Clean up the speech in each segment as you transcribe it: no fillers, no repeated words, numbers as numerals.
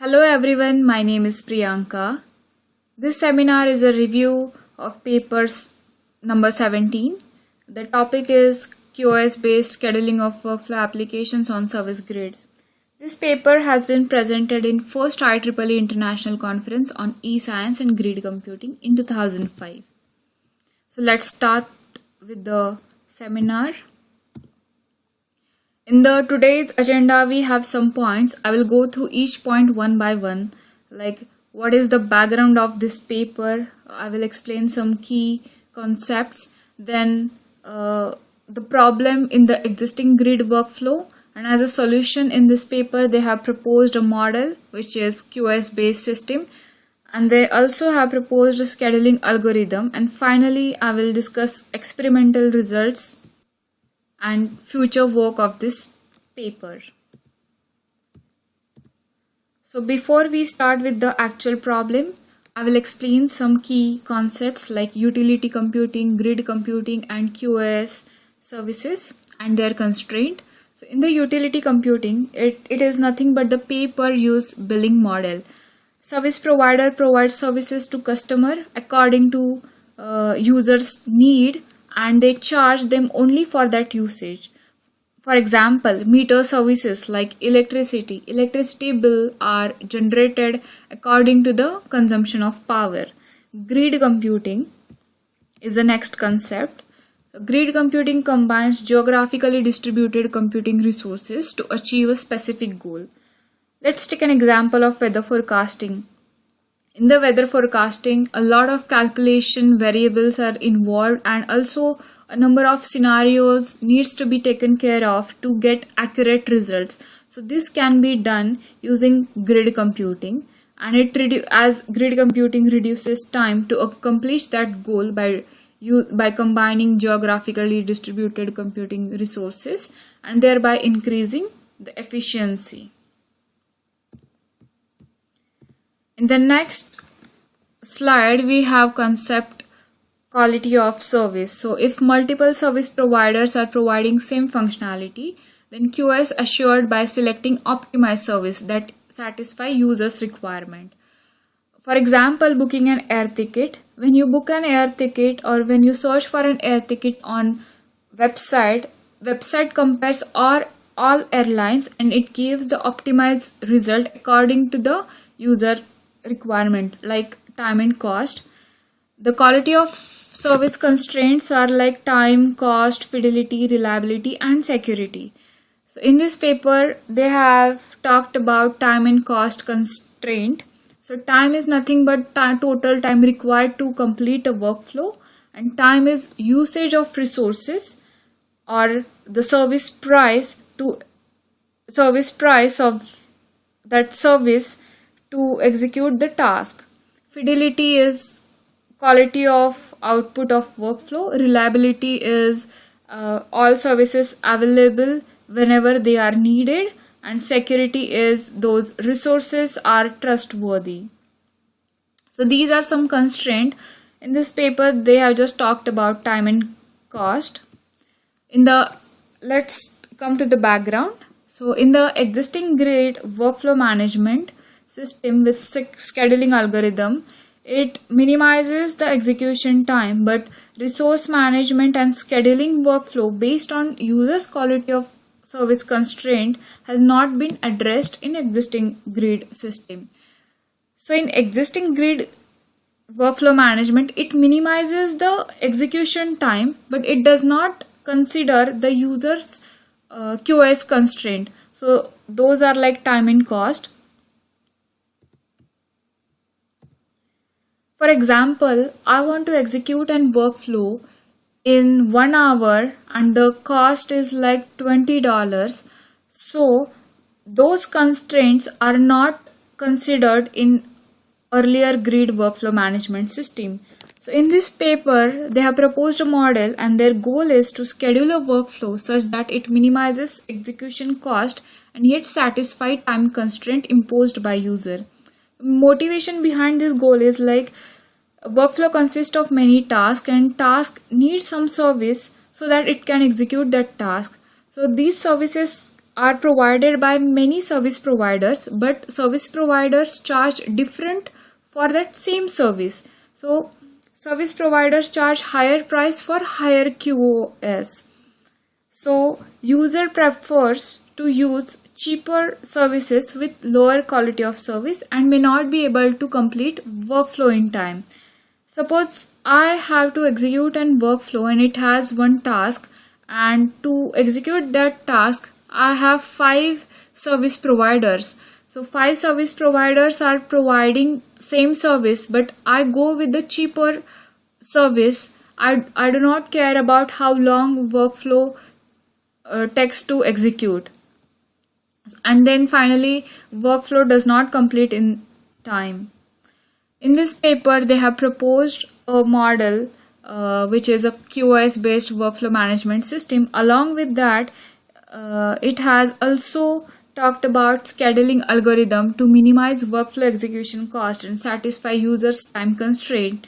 Hello everyone, my name is Priyanka. This seminar is a review of papers number 17. The topic is QoS based scheduling of workflow applications on service grids. This paper has been presented in first IEEE International Conference on E-Science and Grid Computing in 2005. So let's start with the seminar. In the today's agenda, we have some points. I will go through each point one by one, like what is the background of this paper. I will explain some key concepts. Then the problem in the existing grid workflow, and as a solution in this paper, they have proposed a model which is QoS based system, and they also have proposed a scheduling algorithm. And finally, I will discuss experimental results and future work of this paper. So before we start with the actual problem, I will explain some key concepts like utility computing, grid computing, and QoS services and their constraint. So in the utility computing, it is nothing but the pay-per-use billing model. Service provider provides services to customer according to users' need, and they charge them only for that usage. For example, meter services like electricity bill are generated according to the consumption of power. Grid computing is the next concept. Grid computing combines geographically distributed computing resources to achieve a specific goal. Let's take an example of weather forecasting. In the weather forecasting, a lot of calculation variables are involved, and also a number of scenarios needs to be taken care of to get accurate results. So this can be done using grid computing, and as grid computing reduces time to accomplish that goal by combining geographically distributed computing resources and thereby increasing the efficiency. In the next slide, we have concept quality of service. So if multiple service providers are providing same functionality, then QoS assured by selecting optimized service that satisfy users' requirement. For example, booking an air ticket. When you book an air ticket or when you search for an air ticket on website compares all airlines, and it gives the optimized result according to the user requirement like time and cost. The quality of service constraints are like time, cost, fidelity, reliability, and security. So in this paper, they have talked about time and cost constraint. So time is nothing but total time required to complete a workflow, and time is usage of resources or the service price of that service to execute the task. Fidelity is quality of output of workflow. Reliability is all services available whenever they are needed, and security is those resources are trustworthy. So these are some constraints. In this paper, they have just talked about time and cost. Let's come to the background. So in the existing grid workflow management system with scheduling algorithm, it minimizes the execution time, but resource management and scheduling workflow based on users' quality of service constraint has not been addressed in existing grid system. So in existing grid workflow management, it minimizes the execution time, but it does not consider the user's QoS constraint. So those are like time and cost. For example, I want to execute a workflow in 1 hour and the cost is like $20. So those constraints are not considered in earlier grid workflow management system. So in this paper, they have proposed a model, and their goal is to schedule a workflow such that it minimizes execution cost and yet satisfy time constraint imposed by user. Motivation behind this goal is like a workflow consists of many tasks, and task needs some service so that it can execute that task. So these services are provided by many service providers, but service providers charge different for that same service. So service providers charge higher price for higher QoS. So user prefers to use cheaper services with lower quality of service and may not be able to complete workflow in time. Suppose I have to execute an workflow and it has one task, and to execute that task I have 5 service providers. So 5 service providers are providing same service, but I go with the cheaper service. I do not care about how long workflow takes to execute. And then finally workflow does not complete in time. In this paper they have proposed a model which is a QoS based workflow management system. Along with that, it has also talked about scheduling algorithm to minimize workflow execution cost and satisfy users time constraint.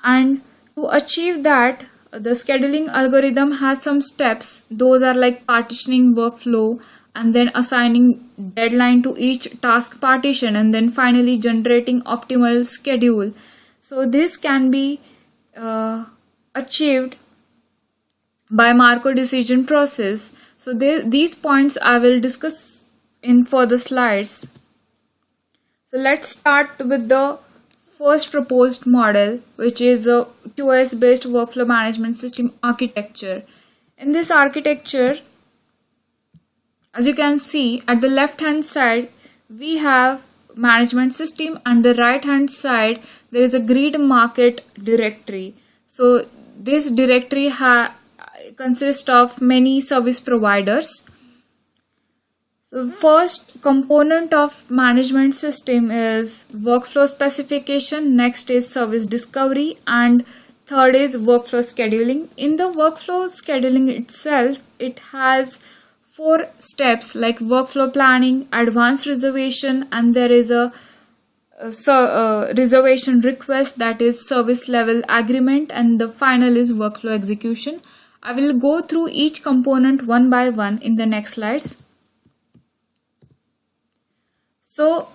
And to achieve that, the scheduling algorithm has some steps. Those are like partitioning workflow, and then assigning deadline to each task partition, and then finally generating optimal schedule. So this can be achieved by Markov decision process. So these points I will discuss in further slides. So let's start with the first proposed model, which is a QoS based workflow management system architecture. In this architecture, as you can see, at the left hand side we have management system, and the right hand side there is a grid market directory. So this directory consists of many service providers. So first component of management system is workflow specification, next is service discovery, and third is workflow scheduling. In the workflow scheduling itself, it has 4 steps like workflow planning, advanced reservation, and there is a reservation request, that is service level agreement, and the final is workflow execution. I will go through each component one by one in the next slides. So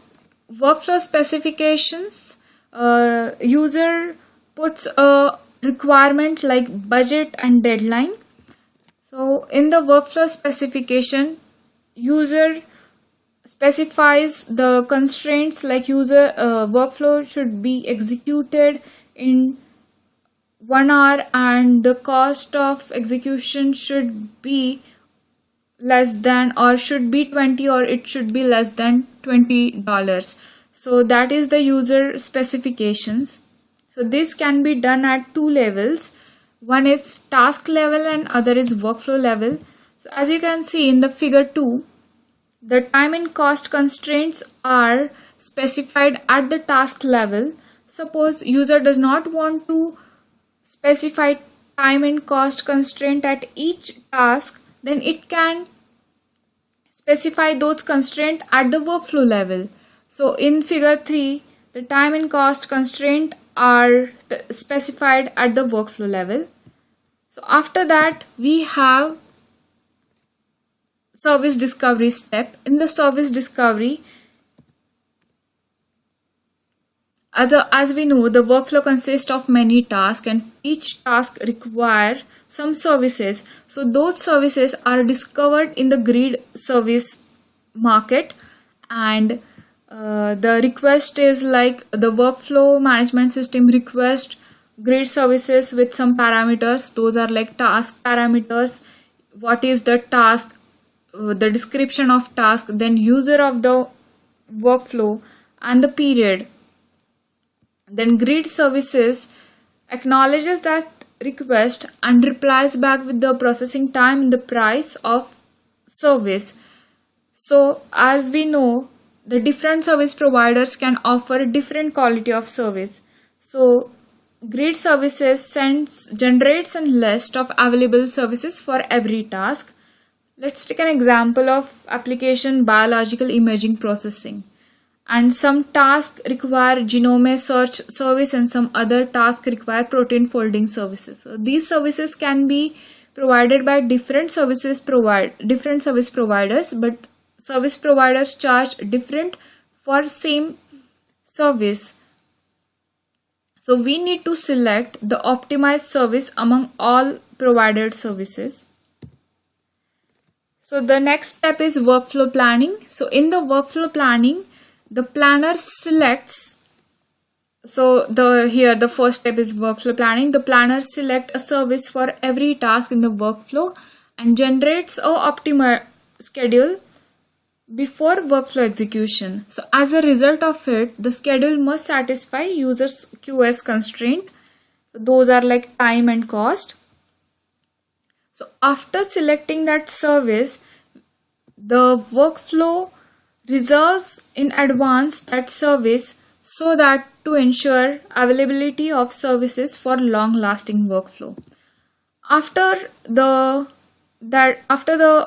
workflow specifications, user puts a requirement like budget and deadline. So in the workflow specification, user specifies the constraints like workflow should be executed in 1 hour and the cost of execution should be less than, or should be 20, or it should be less than $20. So that is the user specifications. So this can be done at 2 levels. One is task level and other is workflow level. So as you can see in the figure 2, the time and cost constraints are specified at the task level. Suppose user does not want to specify time and cost constraint at each task, then it can specify those constraints at the workflow level. So in figure 3, the time and cost constraint are specified at the workflow level. So after that we have service discovery step. In the service discovery, as we know, the workflow consists of many tasks and each task require some services. So those services are discovered in the grid service market, and the request is like the workflow management system request grid services with some parameters. Those are like task parameters, what is the task, the description of task, then user of the workflow and the period. Then grid services acknowledges that request and replies back with the processing time and the price of service. So as we know, the different service providers can offer different quality of service. So grid services generates a list of available services for every task. Let's take an example of application biological imaging processing. And some tasks require genome search service and some other tasks require protein folding services. So these services can be provided by different service providers, but service providers charge different for same service. So we need to select the optimized service among all provided services. So the next step is workflow planning. So in the workflow planning, the planner selects, here the first step is workflow planning. The planner select a service for every task in the workflow and generates a optimal schedule before workflow execution. So as a result of it, the schedule must satisfy users' QoS constraint. Those are like time and cost. So after selecting that service, the workflow reserves in advance that service so that to ensure availability of services for long-lasting workflow. After the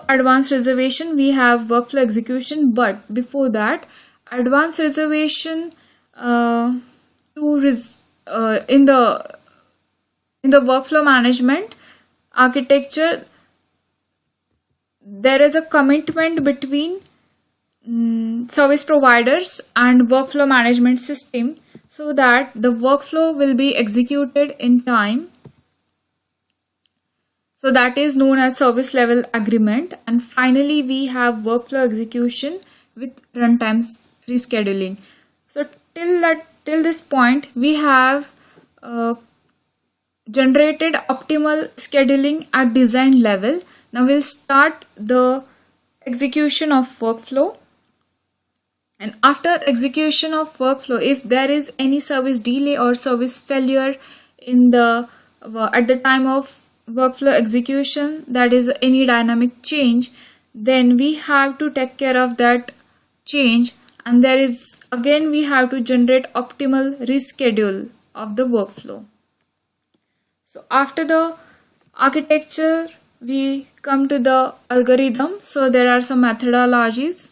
advanced reservation, we have workflow execution, but before that, advanced reservation in the workflow management architecture, there is a commitment between service providers and workflow management system so that the workflow will be executed in time. So that is known as service level agreement. And finally, we have workflow execution with runtime rescheduling. So till this point, we have generated optimal scheduling at design level. Now we'll start the execution of workflow. And after execution of workflow, if there is any service delay or service failure at the time of workflow execution, that is any dynamic change, then we have to take care of that change, and we have to generate optimal reschedule of the workflow. So after the architecture, we come to the algorithm. So there are some methodologies.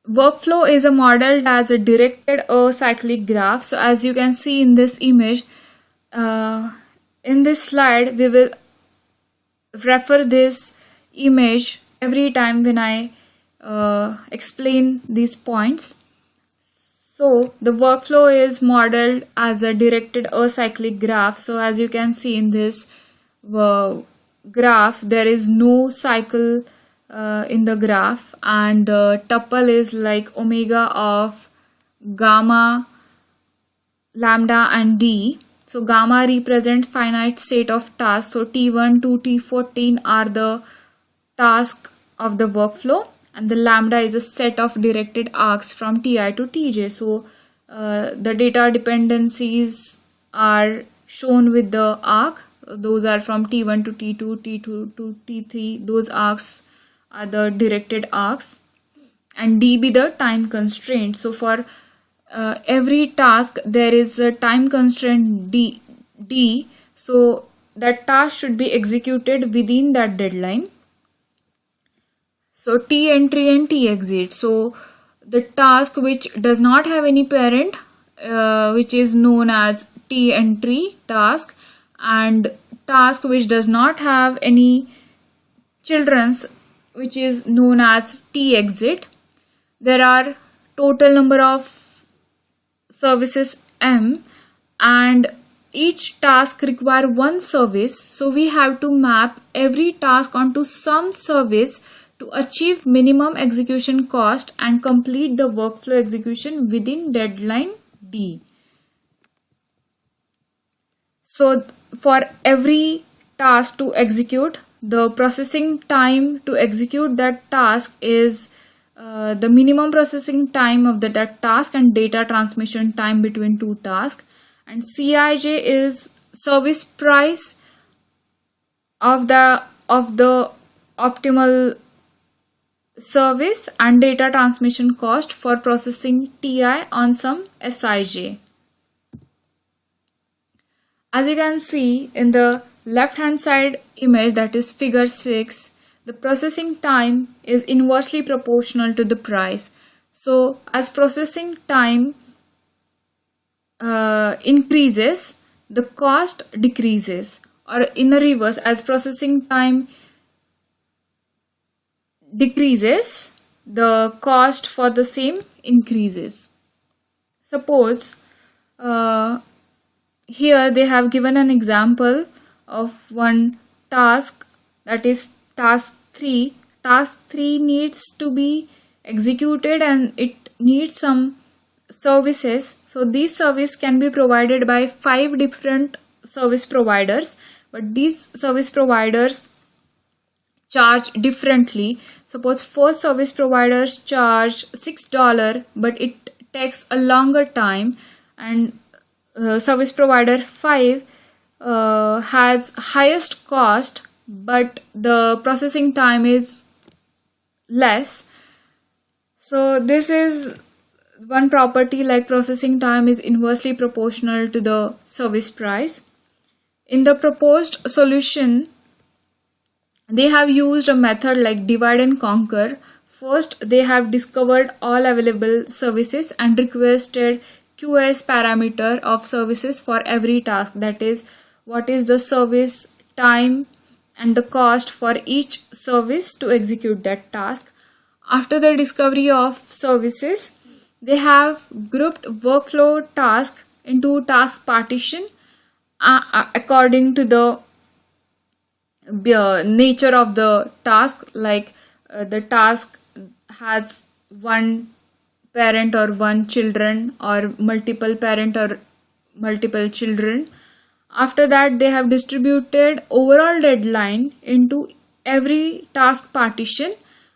Workflow is modeled as a directed acyclic graph. So as you can see in this image, in this slide, we will refer this image every time when I explain these points. So the workflow is modeled as a directed acyclic graph. So as you can see in this graph, there is no cycle in the graph, and the tuple is like omega of gamma, lambda and d. So gamma represents finite set of tasks. So T1 to T14 are the tasks of the workflow, and the lambda is a set of directed arcs from Ti to Tj. So the data dependencies are shown with the arc. Those are from T1 to T2, T2 to T3. Those arcs are the directed arcs, and d be the time constraint. So for every task there is a time constraint d, so that task should be executed within that deadline. So T entry and T exit. So the task which does not have any parent, which is known as T entry task, and task which does not have any children's, which is known as T exit. There are total number of services M, and each task require one service. So we have to map every task onto some service to achieve minimum execution cost and complete the workflow execution within deadline D. So for every task to execute, the processing time to execute that task is the minimum processing time of that task and data transmission time between two tasks. And Cij is service price of the optimal service and data transmission cost for processing Ti on some Sij. As you can see in the left hand side image, that is figure 6, the processing time is inversely proportional to the price. So as processing time increases, the cost decreases. or in the reverse, as processing time decreases, the cost for the same increases. Suppose here they have given an example of one task, that is task 3. Task 3 needs to be executed and it needs some services. So these service can be provided by 5 different service providers, but these service providers charge differently. Suppose 4 service providers charge $6, but it takes a longer time, and service provider 5 has highest cost, but the processing time is less. So this is one property, like processing time is inversely proportional to the service price. In the proposed solution, they have used a method like divide and conquer. First, they have discovered all available services and requested QoS parameter of services for every task, that is, what is the service time and the cost for each service to execute that task. After the discovery of services, they have grouped workflow task into task partition according to the nature of the task, like the task has one parent or one children, or multiple parent or multiple children. After that, they have distributed overall deadline into every task partition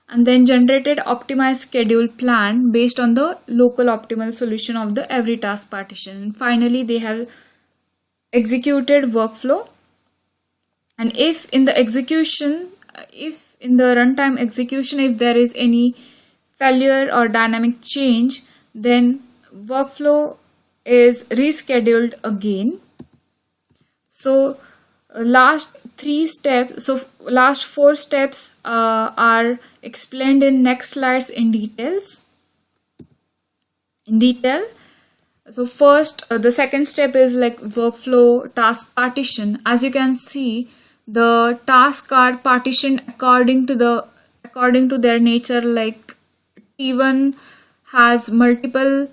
and then generated optimized schedule plan based on the local optimal solution of the every task partition. And finally, they have executed workflow. And if in the runtime execution, if there is any failure or dynamic change, then workflow is rescheduled again. So last 4 steps are explained in next slides in detail. So first, the second step is like workflow task partition. As you can see, the tasks are partitioned according to their nature. Like T1 has multiple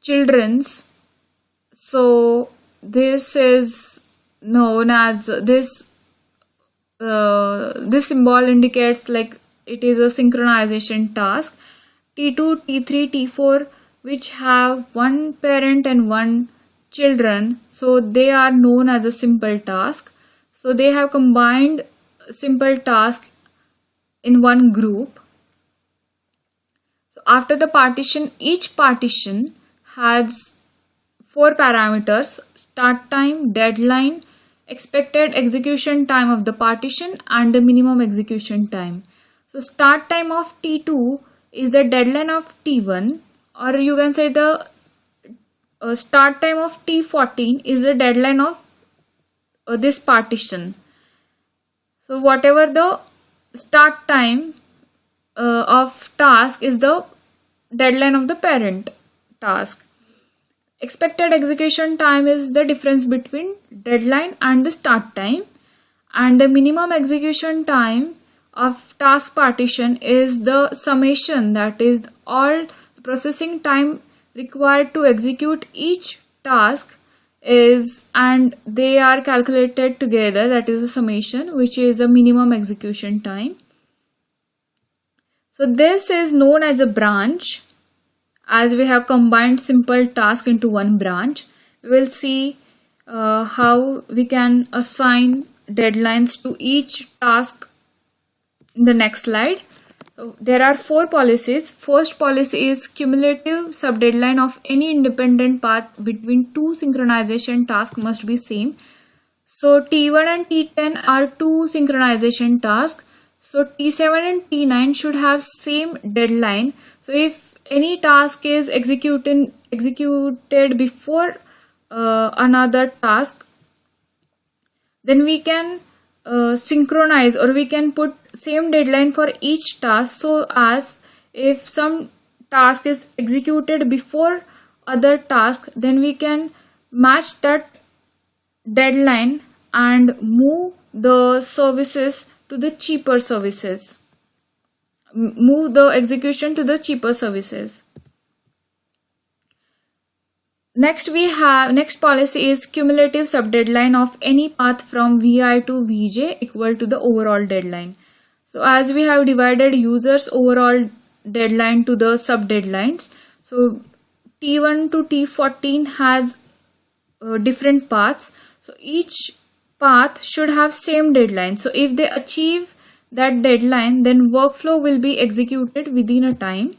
childrens, so this is known as this symbol indicates like it is a synchronization task. T2, T3, T4, which have one parent and one children, so they are known as a simple task. So they have combined simple task in one group. So after the partition, each partition has 4 parameters: start time, deadline, expected execution time of the partition, and the minimum execution time. So start time of T2 is the deadline of T1, or you can say the start time of T14 is the deadline of this partition. So whatever the start time of task is the deadline of the parent task. Expected execution time is the difference between deadline and the start time, and the minimum execution time of task partition is the summation, that is all processing time required to execute each task is, and they are calculated together, that is a summation, which is a minimum execution time. So this is known as a branch, as we have combined simple task into one branch. We will see how we can assign deadlines to each task in the next slide. There are 4 policies. First policy is cumulative subdeadline of any independent path between 2 synchronization tasks must be same. So T1 and T10 are 2 synchronization tasks. So T7 and T9 should have same deadline. So if any task is executed before another task, then we can synchronize, or we can put same deadline for each task, so as if some task is executed before other task, then we can match that deadline and move the services to the cheaper services. Move the execution to the cheaper services. Next policy is cumulative subdeadline of any path from Vi to Vj equal to the overall deadline. So as we have divided users overall deadline to the subdeadlines, so T1 to T14 has different paths. So each path should have same deadline. So if they achieve that deadline, then workflow will be executed within a time.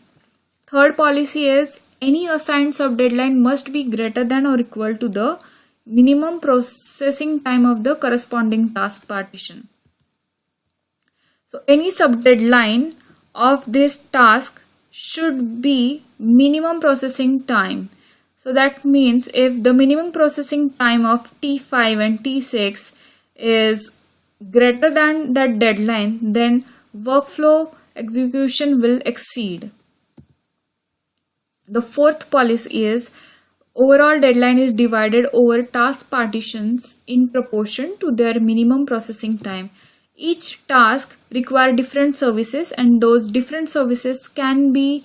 Third policy is any assigned subdeadline must be greater than or equal to the minimum processing time of the corresponding task partition. So any subdeadline of this task should be minimum processing time. So that means if the minimum processing time of T5 and T6 is greater than that deadline, then workflow execution will exceed. The fourth policy is overall deadline is divided over task partitions in proportion to their minimum processing time. Each task requires different services, and those different services can be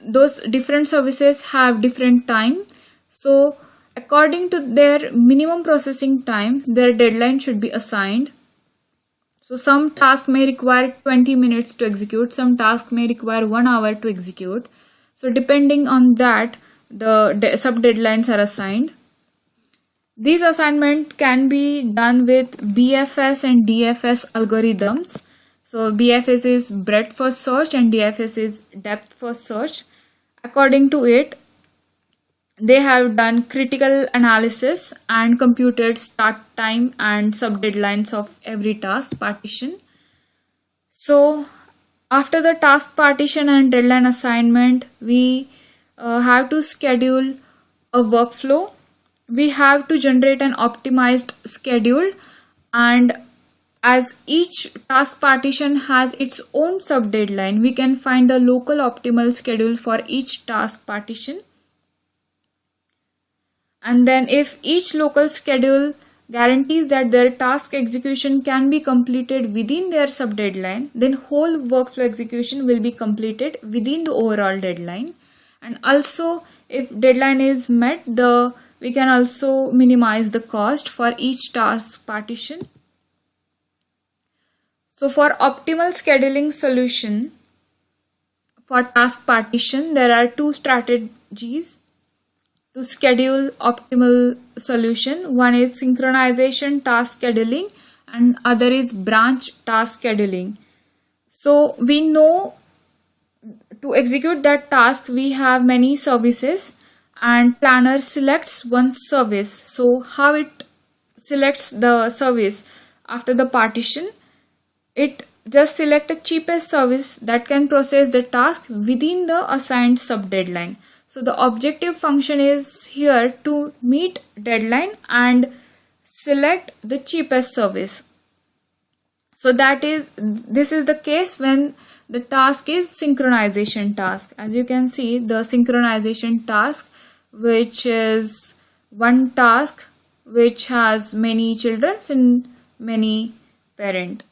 those different services have different time. So according to their minimum processing time, their deadline should be assigned. So some task may require 20 minutes to execute, some task may require 1 hour to execute. So depending on that, the sub deadlines are assigned. These assignment can be done with BFS and DFS algorithms. So BFS is breadth first search and DFS is depth first search. According to it, they have done critical analysis and computed start time and sub deadlines of every task partition. So after the task partition and deadline assignment, we have to schedule a workflow. We have to generate an optimized schedule, and as each task partition has its own sub deadline, we can find a local optimal schedule for each task partition. And then if each local schedule guarantees that their task execution can be completed within their sub deadline, then whole workflow execution will be completed within the overall deadline. And also if deadline is met, we can also minimize the cost for each task partition. So for optimal scheduling solution for task partition, there are two strategies to schedule optimal solution. One is synchronization task scheduling and other is branch task scheduling. So we know to execute that task we have many services, and planner selects one service. So how it selects the service after the partition? It just select the cheapest service that can process the task within the assigned sub deadline. So the objective function is here to meet deadline and select the cheapest service. So this is the case when the task is synchronization task. As you can see, the synchronization task, which is one task which has many children and many parents.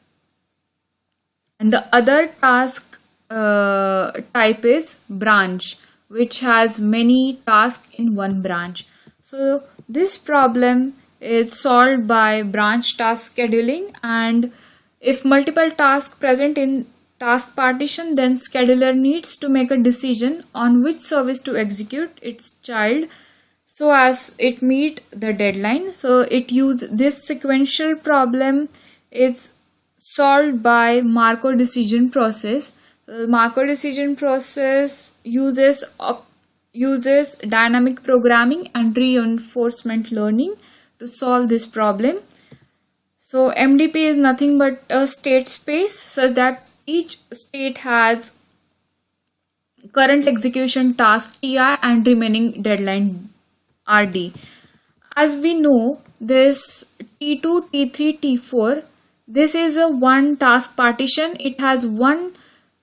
And the other task type is branch, which has many tasks in one branch. So this problem is solved by branch task scheduling, and if multiple tasks present in task partition, then scheduler needs to make a decision on which service to execute its child so as it meet the deadline. So this sequential problem is solved by Markov decision process. Markov decision process uses dynamic programming and reinforcement learning to solve this problem. So MDP is nothing but a state space such that each state has current execution task Ti and remaining deadline RD. As we know, this T2, T3, T4, this is a one task partition. It has one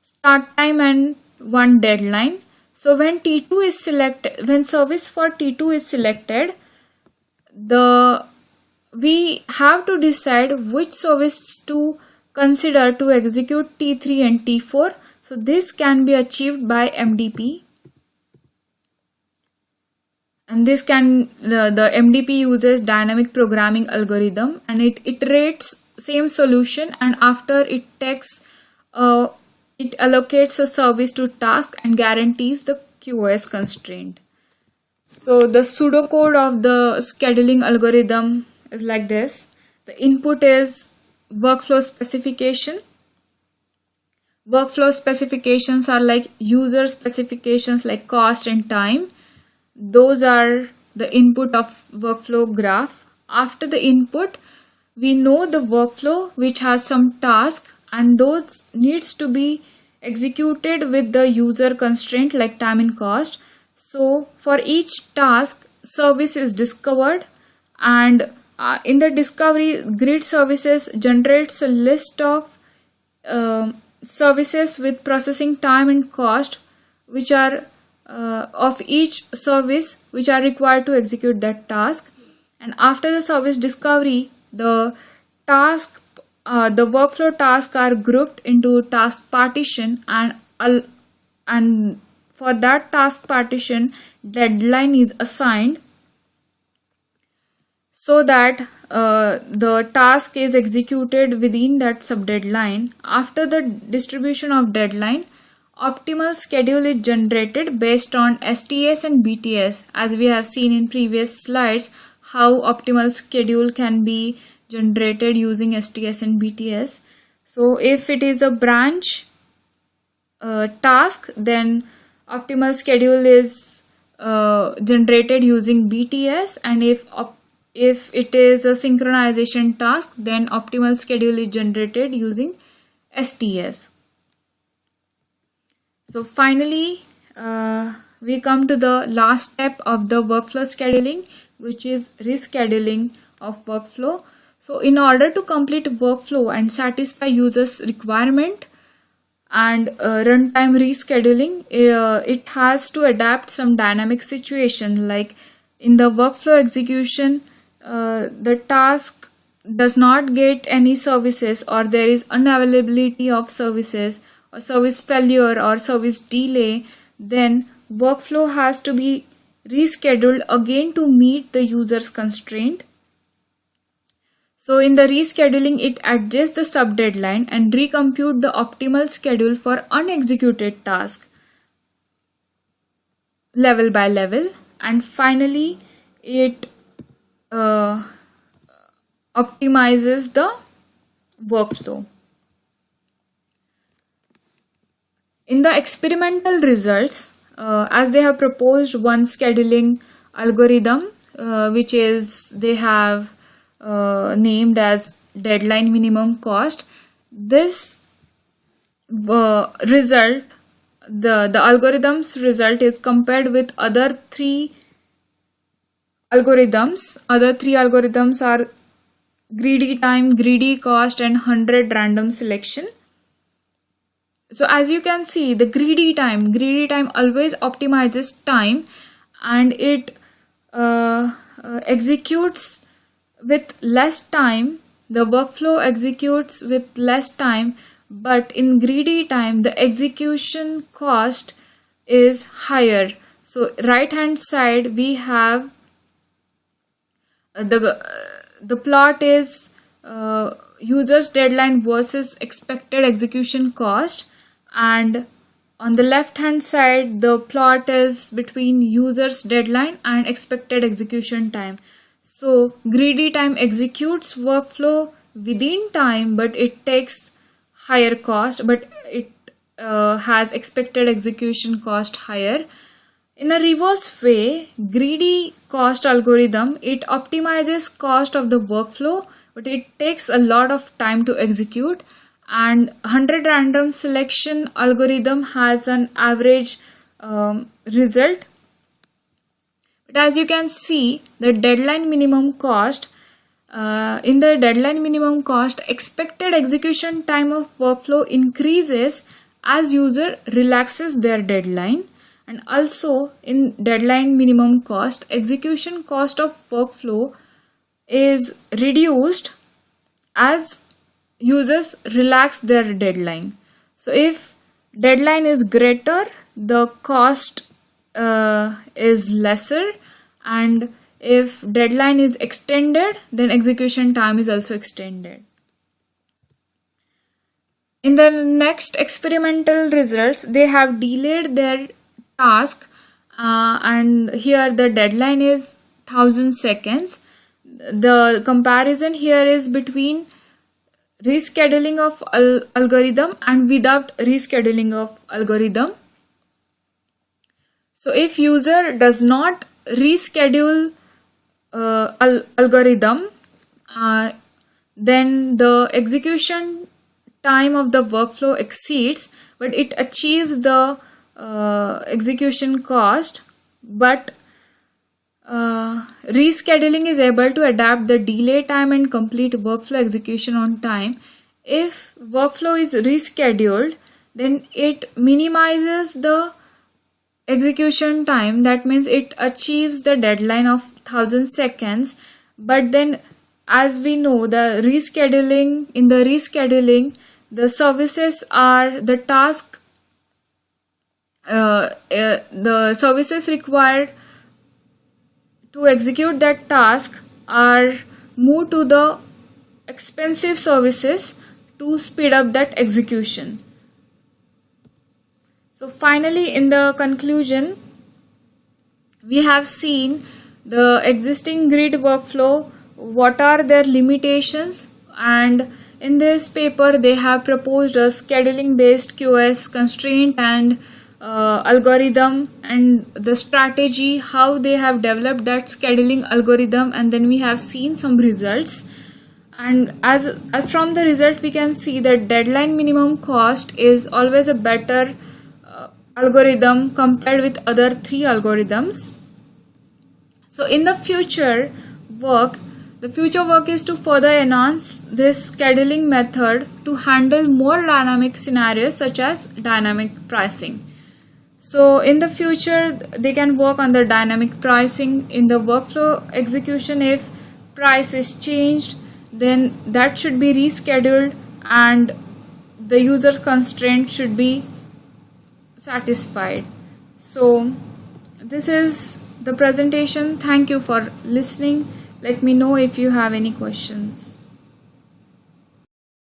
start time and one deadline. So when T2 is selected, when service for T2 is selected, we have to decide which service to consider to execute T3 and T4. So this can be achieved by MDP, and this can the MDP uses dynamic programming algorithm, and it iterates same solution, and after it takes it allocates a service to task and guarantees the QoS constraint. So the pseudocode of the scheduling algorithm is like this. The input is workflow specification. Workflow specifications are like user specifications like cost and time. Those are the input of workflow graph. After the input, we know the workflow which has some task, and those needs to be executed with the user constraint like time and cost. So for each task, service is discovered, and in the discovery, grid services generates a list of services with processing time and cost, which are of each service which are required to execute that task. And after the service discovery, the workflow tasks are grouped into task partition, and for that task partition, deadline is assigned so that the task is executed within that subdeadline. After the distribution of deadline, optimal schedule is generated based on STS and BTS, as we have seen in previous slides how optimal schedule can be generated using STS and BTS. So if it is a branch task, then optimal schedule is generated using BTS, and if it is a synchronization task, then optimal schedule is generated using STS. So finally, we come to the last step of the workflow scheduling, which is rescheduling of workflow. So in order to complete workflow and satisfy users' requirement and runtime rescheduling, it has to adapt some dynamic situation. Like in the workflow execution, the task does not get any services, or there is unavailability of services, or service failure or service delay, then workflow has to be rescheduled again to meet the user's constraint. So in the rescheduling, it adjusts the subdeadline and recompute the optimal schedule for unexecuted task level by level, and finally it optimizes the workflow. In the experimental results, as they have proposed one scheduling algorithm, which is they have named as deadline minimum cost. This result, the algorithm's result is compared with other three algorithms. Other three algorithms are greedy time, greedy cost, and 100 random selection. So as you can see, the greedy time always optimizes time, and it executes with less time. The workflow executes with less time, but in greedy time the execution cost is higher. So right hand side we have the plot is user's deadline versus expected execution cost, and on the left hand side the plot is between user's deadline and expected execution time. So greedy time executes workflow within time, but it takes higher cost, but it has expected execution cost higher. In a reverse way, greedy cost algorithm, it optimizes cost of the workflow, but it takes a lot of time to execute. And 100 random selection algorithm has an average result. But as you can see, the deadline minimum cost, in the deadline minimum cost, expected execution time of workflow increases as user relaxes their deadline. And also in deadline minimum cost, execution cost of workflow is reduced as users relax their deadline. So if deadline is greater, the cost is lesser, and if deadline is extended, then execution time is also extended. In the next experimental results, they have delayed their task, and here the deadline is 1000 seconds. The comparison here is between rescheduling of algorithm and without rescheduling of algorithm. So if user does not reschedule algorithm, then the execution time of the workflow exceeds, but it achieves the execution cost. But rescheduling is able to adapt the delay time and complete workflow execution on time. If workflow is rescheduled, then it minimizes the execution time. That means it achieves the deadline of 1000 seconds. But then, as we know, in the rescheduling, the services are the task, the services required to execute that task are moved to the expensive services to speed up that execution. So finally, in the conclusion, we have seen the existing grid workflow, what are their limitations, and in this paper they have proposed a scheduling based QoS constraint and algorithm, and the strategy, how they have developed that scheduling algorithm, and then we have seen some results. And as from the result we can see that deadline minimum cost is always a better algorithm compared with other three algorithms. So in the future work is to further enhance this scheduling method to handle more dynamic scenarios such as dynamic pricing. So in the future they can work on the dynamic pricing in the workflow execution. If price is changed, then that should be rescheduled and the user constraint should be satisfied. So this is the presentation. Thank you for listening. Let me know if you have any questions.